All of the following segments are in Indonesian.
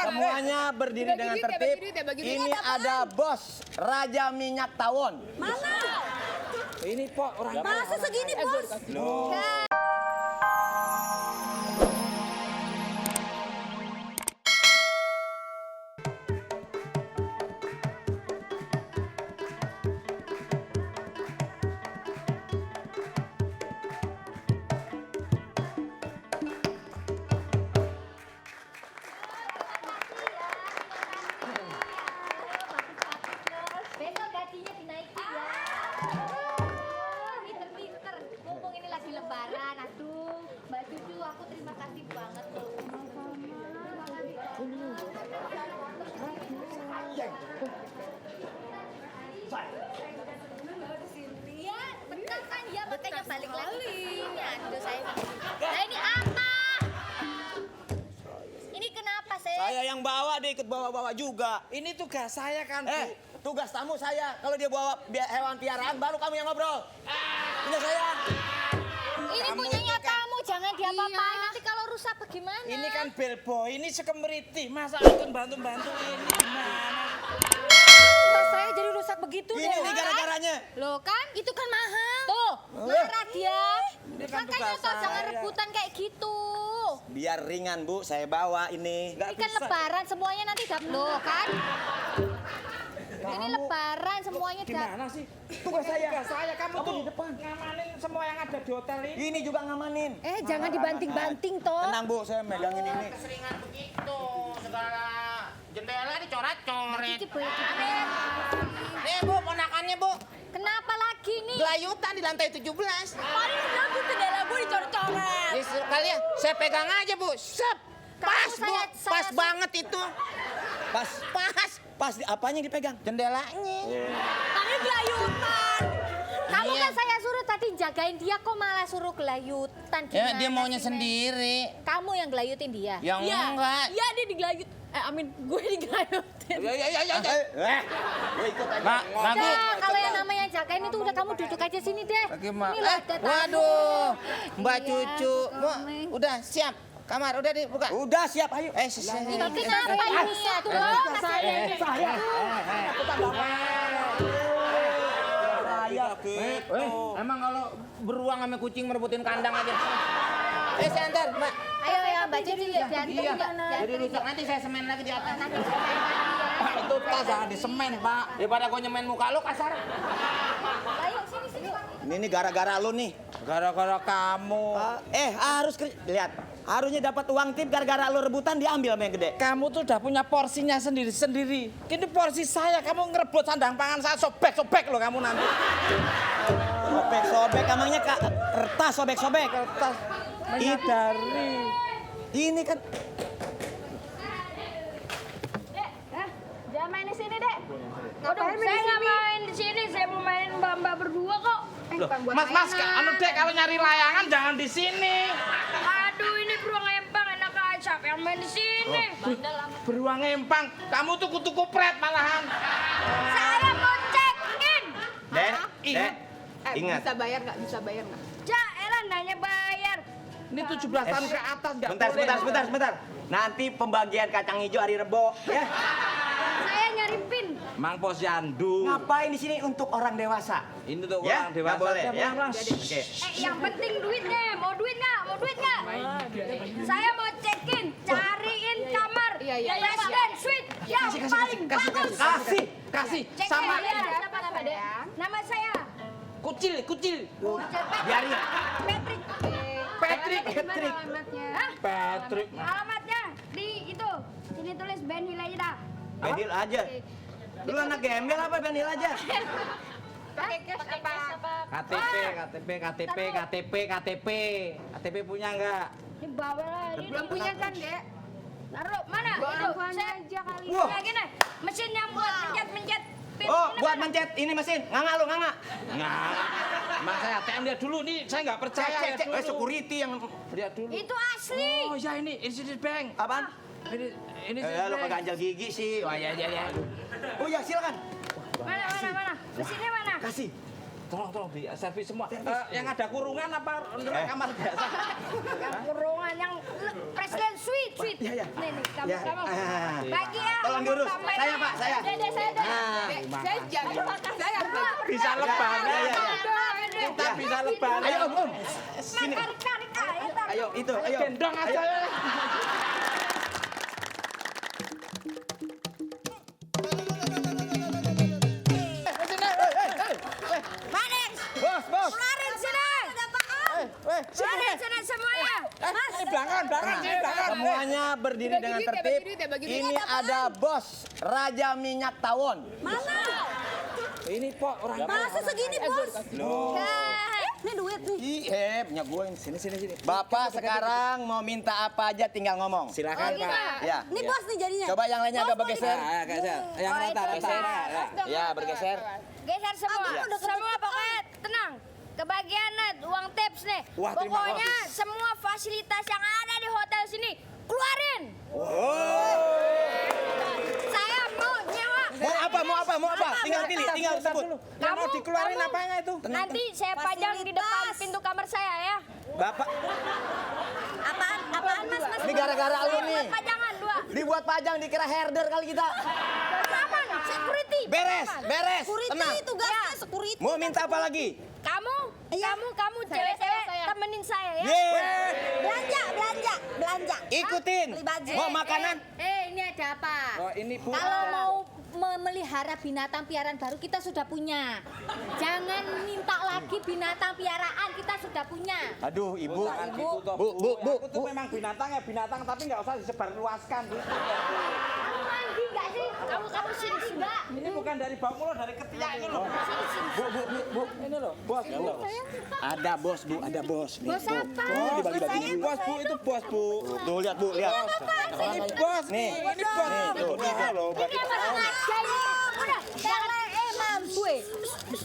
Semuanya berdiri dengan tertib. Ini ada bos Raja Minyak Tawon. Mana? Ini Pok orang. Masa segini bos? Besok gajinya dinaikin ya. Pinter-pinter. Mumpung ini lagi lebaran, aduh. Mbak Cucu, aku terima kasih banget loh. Iya, betul kan? Ya, makanya balik lagi. Ini aduh saya. Nah ini apa? Ini kenapa sih? Saya yang bawa, dia ikut bawa-bawa juga. Ini tugas saya kan, Bu. Tugas tamu saya. Kalau dia bawa hewan piaraan, baru kamu yang ngobrol. Punya saya. Ini punyanya kamu, jangan diapa-apain. Nanti kalau rusak bagaimana? Ini kan bellboy, ini sekemeriti. Masa aku bantu-bantu ini gimana? Tas saya jadi rusak begitu Ini deh. nih gara-garanya. Loh kan, itu kan mahal. Tuh, marah dia. Ini kan Makanya tugas tuh jangan saya. rebutan kayak gitu. Biar ringan, Bu. Saya bawa ini. Nggak Ini kan bisa. lebaran semuanya nanti loh kan? Ini lebaran semuanya Gimana sih? Tugas saya. Tugas saya, kamu tuh di depan. Ngamanin semua yang ada di hotel ini. Ini juga ngamanin. Jangan dibanting-banting toh. Tenang, Bu. Saya megangin ini. Keseringan begitu, segala jendela dicoret-coret. Cici boleh dibilang. Nih Bu, ponakannya Bu, Kenapa lagi nih? gelayutan di lantai 17. Paling udah tuh jendela gue dicoret-coret. Yes, kalian, saya pegang aja Bu, sep. Pas Bu, saya pas suruh- banget itu. Pas. Pas apanya yang dipegang? Jendelanya. Tadi gelayutan. Kamu Iya. kan saya suruh tadi jagain dia kok malah suruh gelayutan. Ya, Gimana dia maunya sih, Nek? sendiri. Kamu yang gelayutin dia. Yang enggak. Iya dia digelayut. Gue digelayutin. Ya. Gue ikut aja. Lagi. Nah, kalau yang namanya jagain itu udah kamu duduk aja sini deh. Bagaimana? Ini loh, ada tamu. Waduh, Mbak Iya, Cucu. Bu, kami. udah siap. Kamar udah dibuka. Udah siap, ayo. Tapi kenapa ini ya tuh? Saya. Emang kalau beruang sama kucing merebutin kandang aja. Saya antar, Mbak. Ayo ya Mbak Cucu ya diantar Iya, yuk. jadi rusak nanti saya semen lagi di atas. Nanti saya lagi ya. Itu tas jangan di semen, Pak. Daripada gue nyemen muka lu kasar. Ayo sini. Ini gara-gara lu nih. Gara-gara kamu. Harus lihat. Harusnya dapat uang tip gara-gara lu rebutan diambil sama yang gede. Kamu tuh udah punya porsinya sendiri-sendiri. Ini porsi saya, kamu ngerebut sandang pangan saya, sobek-sobek loh kamu nanti. Sobek-sobek, emangnya kertas sobek-sobek. Kertas menyadari. Ini kan Jangan main di sini, Dek. Waduh, saya nggak main di sini. Saya mau mainin mbak-mbak berdua kok. Loh, Mas, anu Dek, kalau nyari layangan jangan di sini. Aduh, ini beruang empang enak aja. Siapa yang main di sini? Beruang empang, kamu tuh kutu kupret malahan. Saya mau check-in. Dek, ingat. Bisa bayar nggak? Ja, elah nanya bayar. Ini 17 tahun ke atas nggak boleh. Sebentar. Nanti pembagian kacang hijau hari Rebo, ya. Saya nyari pin. Mang Posyandu. Ngapain di sini untuk orang dewasa? Ini tuh Ya, orang dewasa. nggak boleh, ya. Orang. Oke. Yang penting duitnya. Mau duit nggak? Saya mau check-in. Cariin kamar. Resident suite yang paling bagus. Kasih. Check-in. Sama Siapa nama, Dek? Nama saya kucil. Biarin. Patrick. Patrick. Hah? Patrick. Alamatnya di itu. Sini tulis Ben Hilayda. Benil aja. Lu anak gembel apa Benil aja? Pakai cash apa? KTP punya nggak? Ini bawa lah. Ini belum punya kan, Dek? Taruh mana? Itu. Saya aja kali. Wah. Nah, gini. Mesin yang buat mencet pin. Oh, Ini buat mana? mencet ini mesin. Nganga lu, nganga. Nggak. Mas saya ATM lihat dulu nih, saya nggak percaya. Cek. Lihat dulu. Security yang Lihat dulu. Itu asli. Oh ya ini Insidious Bank. apaan? Ini Lu pakai ganjel gigi sih. Oh ya. Oh ya, silakan. Mana? Mesinnya mana? Kasih. Tolong di servis semua. Yang ada kurungan apa kamar biasa? Yang kurungan yang presiden suite. Iya. Nih kamu. Bagi ya. Tolong diurus. Sampai Saya, Pak, saya. Dede saya deh. Saya jangan saya Bisa lebaran. Iya. Kita bisa lebaran. Ayo, Om. Sini. Tarik. Ayo, itu, ayo. Gendong aja. Manis. Bos. Keluarin sini. Keluarin sini semuanya. Mas. Belakang. Semuanya berdiri Bagi dengan duit ya, tertib. bagi duit ya, bagi duit. Ini ada bos Raja Minyak Tawon. Mana? Ini Pok orang. Masa segini, Bos? Ini duit nih. Punya gue ini. Sini. Bapak sekarang mau minta apa aja tinggal ngomong. Silakan Pak. Ya. Ini Bos nih jadinya. Coba yang lainnya agak bergeser. Yang rata. Ya, bergeser. Geser semua. Semua pokoknya tenang. Kebagian uang tips nih. Wah, terima Pokoknya kasih. semua fasilitas yang ada di hotel sini keluarin. Saya mau nyewa. Mau apa? Tinggal pilih, tinggal sebut. Yang mau dikeluarin apanya itu? Nanti saya pajang di depan pintu kamar saya ya. Bapak, Apaan Mas? ini gara-gara lu nih. Pajangan 2. Dibuat pajang dikira herder kali kita. Aman, security. Beres. Tenang. tugasnya security. Mau minta apa lagi? Kamu cewek-cewek temenin saya ya. Belanja. Ikutin. Beli baju. Mau makanan? Ini ada apa? Oh, ini Bu. Kalau mau memelihara binatang piaraan baru kita sudah punya. Jangan minta lagi binatang piaraan, kita sudah punya. Aduh, Ibu. Jangan gitu toh, Bu. Aku tuh memang binatang tapi nggak usah disebarluaskan gitu. Kamu mandi nggak sih? Kamu sini Mbak. Ini bukan dari baumu loh, dari ketiak ini loh. Bu. Ini loh, bos. Ada bos, Bu. Ada bos. Nih, Bos tuh. apa? Tuh, dibagi-bagi. Ini bos Bu, itu bos Bu. Tuh, lihat, Bu. Lihat. Ini bos Nih. ini bos. Nih, tuh. Bisa loh, bagi Udah, jangan mampu.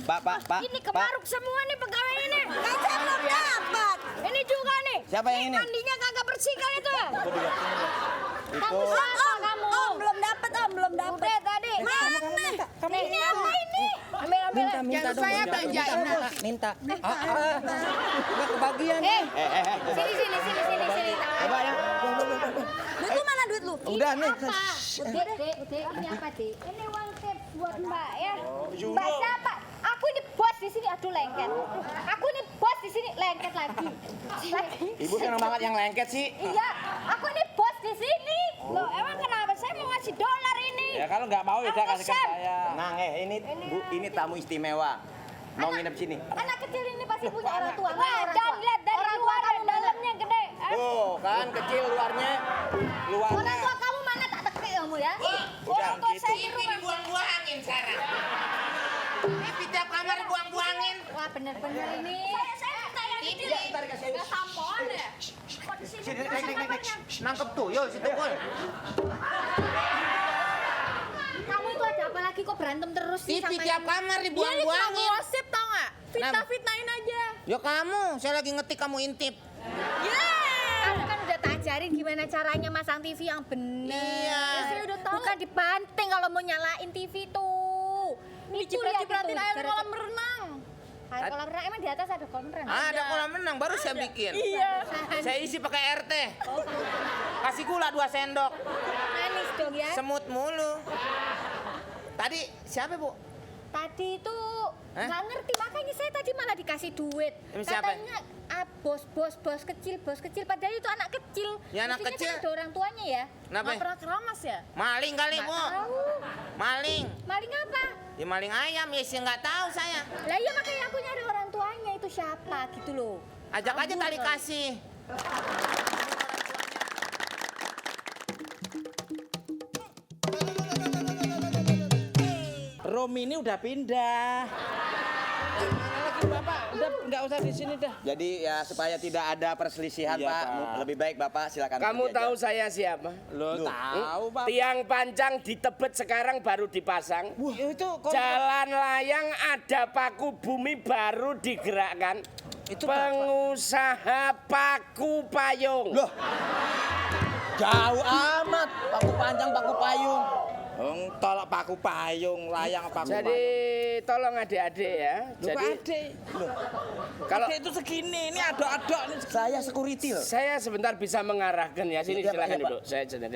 Pak. Ini kemaruk semua nih pegawai ini. Iya. Saya belum dapat. Ini juga nih. Siapa yang ini? Mandinya kagak bersih kan itu. Itu. Om, belum dapat. Udah tadi. Mana? Ini apa ini? Ambil. Jangan lupa ya belanjain. Minta. Enggak kebagian. Sini. Coba ya. Duit lu mana duit lu? Udah nih. Udah, ini apa, Dek? Ini uang tips buat Mbak ya. Mbak siapa? Aku ini bos di sini. Aduh lengket. Aku ini bos di sini lengket lagi. Ibu senang banget yang lengket sih. Iya, aku ini bos di sini. Loh, emang kenapa saya mau ngasih dolar ini? Ya kalau nggak mau ya udah kasihkan saya. Tenang ini Bu, ini tamu istimewa. Mau nginep sini. Anak kecil ini pasti punya orang tua. Wah, dan lihat dari luar dalamnya gede. Tuh, kan kecil luarnya. Orang tua kamu mana tak tekek kamu ya? Orang tua saya di rumah. Dibuang-buangin sekarang. Ini tiap kamar dibuang-buangin. Wah, bener-bener ini. Saya minta yang kecil. Nggak tampon ya? Kok di sini? Nangkep tuyul situ kul. Kamu itu ada apa lagi kok berantem terus sih TV sama tiap kamar dibuang-buangin. Gosip tau nggak? Fitnah-fitnahin aja. Ya kamu, saya lagi ngetik kamu intip. Kamu kan udah tak ajarin gimana caranya masang TV yang bener. Iya. Ya, saya udah tahu. Bukan dibanting kalau mau nyalain TV tuh. Diciprat-cipratin air kolam renang. Air kolam renang emang di atas ada kolam renang. Ada kolam renang baru saya bikin. Iya. Saya isi pakai air teh. Kasih gula 2 sendok. Manis dong ya. Semut mulu. Tadi siapa, Bu? Tadi itu Hah? nggak ngerti makanya saya tadi malah dikasih duit. Siapa? Katanya bos kecil padahal itu anak kecil. Ya, anak Mestinya kecil. kan ada orang tuanya ya. Kenapa? Nggak pernah keramas ya? Maling kali, Nggak Bu. tahu. Maling. Maling apa? Ya maling ayam, ya sih nggak tahu saya. Lah iya makanya aku nyari orang tuanya itu siapa gitu loh. Ajak aja Kabur tali kali. kasih. Romi ini udah pindah. Lagi Bapak, udah nggak usah di sini dah. Jadi ya supaya tidak ada perselisihan, Iya, Pak. Pak. Lebih baik Bapak silakan. Kamu pergi aja. tahu saya siapa? Lo tahu Pak. Tiang panjang di Tebet sekarang baru dipasang. Itu Jalan layang ada paku bumi baru digerakkan. Itu pengusaha paku payung. Loh. Jauh amat. Paku panjang, paku payung. Tolak paku payung, layang paku Jadi payung. tolong adik-adik ya. Loh, Jadi adik. kalau Adik itu segini, ini adok-adok nih. Saya security loh. saya sebentar bisa mengarahkan ya, sini Iya, Pak, silakan iya, Pak. duduk.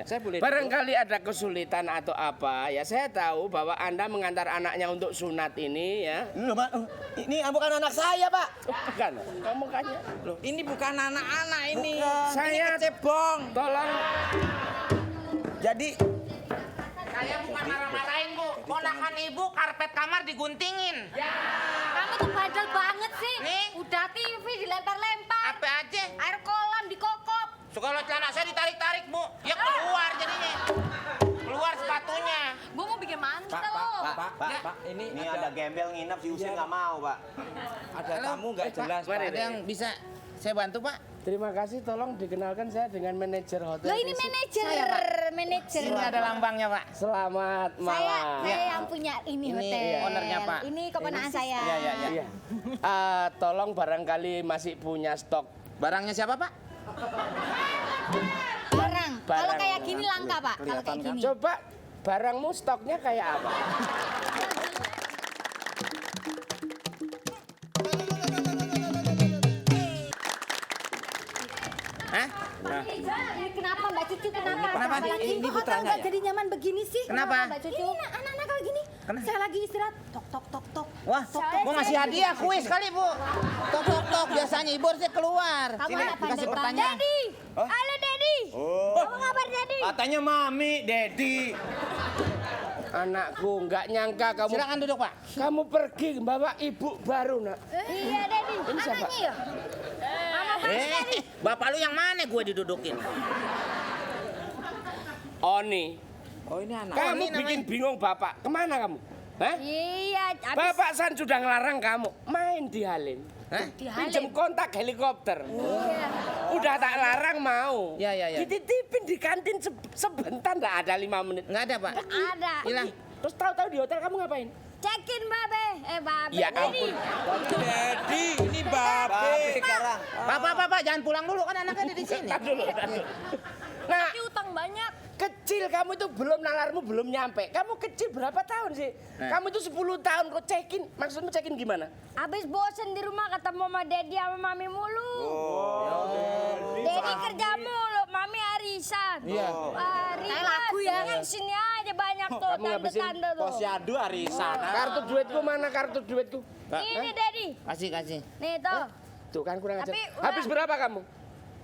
Saya boleh Barangkali ada kesulitan atau apa ya, saya tahu bahwa Anda mengantar anaknya untuk sunat ini ya. Loh, Pak, ini bukan anak saya, Pak. Bukan, kamu mukanya. Loh, ini bukan anak-anak ini. Bukan. Saya Cebong. tolong. Jadi Saya bukan marah-marahin, Bu. Ponakan ibu karpet kamar diguntingin. Kamu tuh bandel banget sih. Nih. Udah TV dilempar-lempar. Apa aja? Air kolam dikokop. Kalau celana saya ditarik-tarik, Bu. Ya keluar jadinya. Keluar sepatunya. Gue mau bikin mantel. Pak, ini ada gembel nginep si Usin nggak mau, Pak. ada tamu nggak jelas, Pak. Ada yang bisa saya bantu, Pak? Terima kasih, tolong dikenalkan saya dengan manajer hotel. Loh ini manajer. Ini ada lambangnya, Pak. Selamat malam. Saya yang punya ini Ini hotel. ownernya, Pak. Ini keponakan saya. Iya. Tolong barangkali masih punya stok. Barangnya siapa, Pak? Barang. Kalau Barang. kayak gini langka, Pak. Kalau kayak gini. Coba barangmu stoknya kayak apa? Hah? Ini kenapa Mbak Cucu? Kenapa? Kenapa? Lagi Ini hotel putranya nggak ya? jadi nyaman begini sih? Kenapa? Mbak Cucu? Ini anak-anak kayak gini. Saya lagi istirahat. Tok tok tok tok. Wah, mau ngasih hadiah kuis kali, Bu. Tok tok tok, biasanya ibu harusnya keluar. Kamu Sini, anak dikasih bandel pertanyaan. Daddy. Halo Daddy. Oh. Apa kabar Daddy? Katanya Mami, Dedi. Anakku, nggak nyangka kamu Silakan duduk, Pak. kamu pergi bawa ibu baru, Nak. Iya Daddy. Ini siapa? Anaknya ya? Bapak lu yang mana gue didudukin? Oni, Oh, ini anak. kamu Oni bikin namanya. bingung Bapak. Kemana kamu? Hah? Iya, abis Bapak San sudah ngelarang kamu main di Halim. Hah? Pinjem kontak helikopter. Udah tak larang mau. Ya, ya, ya. Dititipin di kantin sebentar, nggak ada 5 menit. Nggak ada, Pak. ada. Hilang. Terus tahu-tahu di hotel kamu ngapain? Cekin Babe. Babe. Ya Daddy. ampun. Dedi, ini babe. sekarang. Pak, jangan pulang dulu kan anaknya ada di sini. Tar dulu. Nah, Tapi utang banyak. kecil kamu itu belum nalarmu belum nyampe. Kamu kecil berapa tahun sih? Kamu itu 10 tahun kok cekin. Maksudmu cekin gimana? Abis bosen di rumah ketemu sama Daddy sama Mami mulu. Daddy kerja mulu, Mami arisan. Iya. Kayak lagu ya. Dengan sini aja banyak tuh Kamu ngabisin tanda-tanda tuh. Posyandu arisan. Kartu duitku mana kartu duitku? Ini Daddy. Kasih. Nih tuh. Tuh kan kurang ajar. Tapi udah- Habis berapa kamu?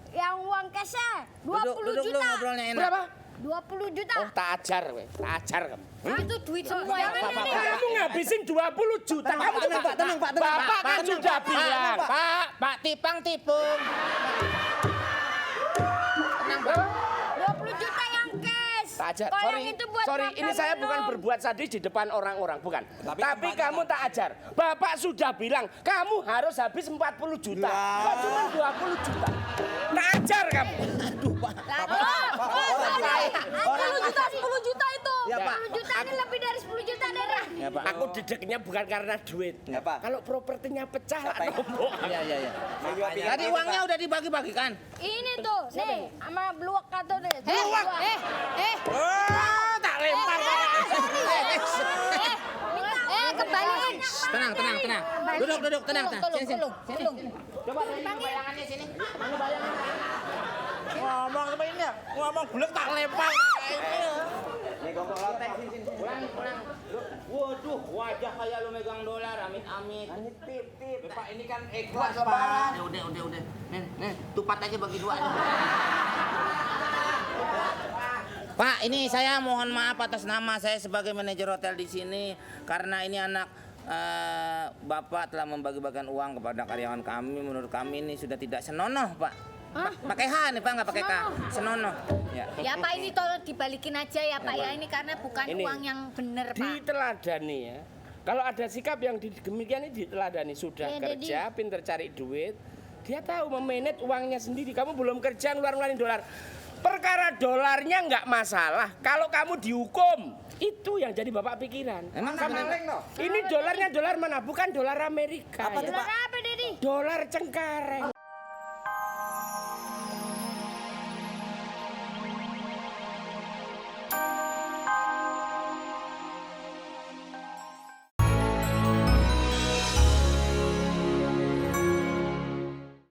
Yang uang cashnya 20 Duduk dulu juta. ngobrolnya enak. Berapa? 20 juta. Oh, tak ajar, we. Tak ajar kamu. Itu duit semua yang Jangan ini. Kamu ngabisin 20 juta. Kamu Tenang, Pak, tenang, Pak, tenang, Bapak kan tenang, sudah Pak. bilang. Pak, tipung. 20 juta yang cash. Tak ajar. Kalau Sorry, yang itu buat sorry. makan Ini saya bukan minum. berbuat sadis di depan orang-orang, bukan. Tapi Tapi kamu tak ajar. Bapak sudah bilang kamu harus habis 40 juta. Kok cuma 20 juta? Tak ajar kamu. Lah, 10 juta itu. Ya, Pak. 10 juta ini lebih dari 10 juta, Dara. Ya, Pak. Aku dideknya bukan karena duit. Ya, Pak. Kalau propertinya pecah, lah Pak. nombok. Iya. Tadi Tadi uangnya udah dibagi-bagikan. Ini tuh, nih, sama bluak atau deh. Oh, tak lempar. kembaliin. Tenang. Duduk, tenang. Sini. Coba bayangannya sini. Ngomong apa ini ya? Ngomong bulat tak lempar. Nih, gongkong lotek sini. Pulang. Waduh, wajah kayak lu megang dolar, amit. Tip. Pak, ini kan ikhlas, Pak. Ya udah. Nih, tupat aja bagi dua. Pak, ini saya mohon maaf atas nama saya sebagai manajer hotel di sini karena ini anak Bapak telah membagi-bagikan uang kepada karyawan kami. Menurut kami ini sudah tidak senonoh, Pak. Pakai H nih, Pak, nggak pakai K. Senonoh. Ya. Ya Pak, ini tolong dibalikin aja ya Pak ya. Ini karena bukan Ini. uang yang bener Pak. Diteladani ya. Kalau ada sikap yang demikian ini diteladani. Sudah kerja, pinter cari duit. Dia tahu memanage uangnya sendiri. Kamu belum kerja ngeluarin dolar. Perkara dolarnya nggak masalah. Kalau kamu dihukum, itu yang jadi bapak pikiran. Emang Kamu- maling ini dolarnya dolar mana? Bukan dolar Amerika. Apa ya. tuh, Pak? Apa, Dedi? Dolar Cengkareng.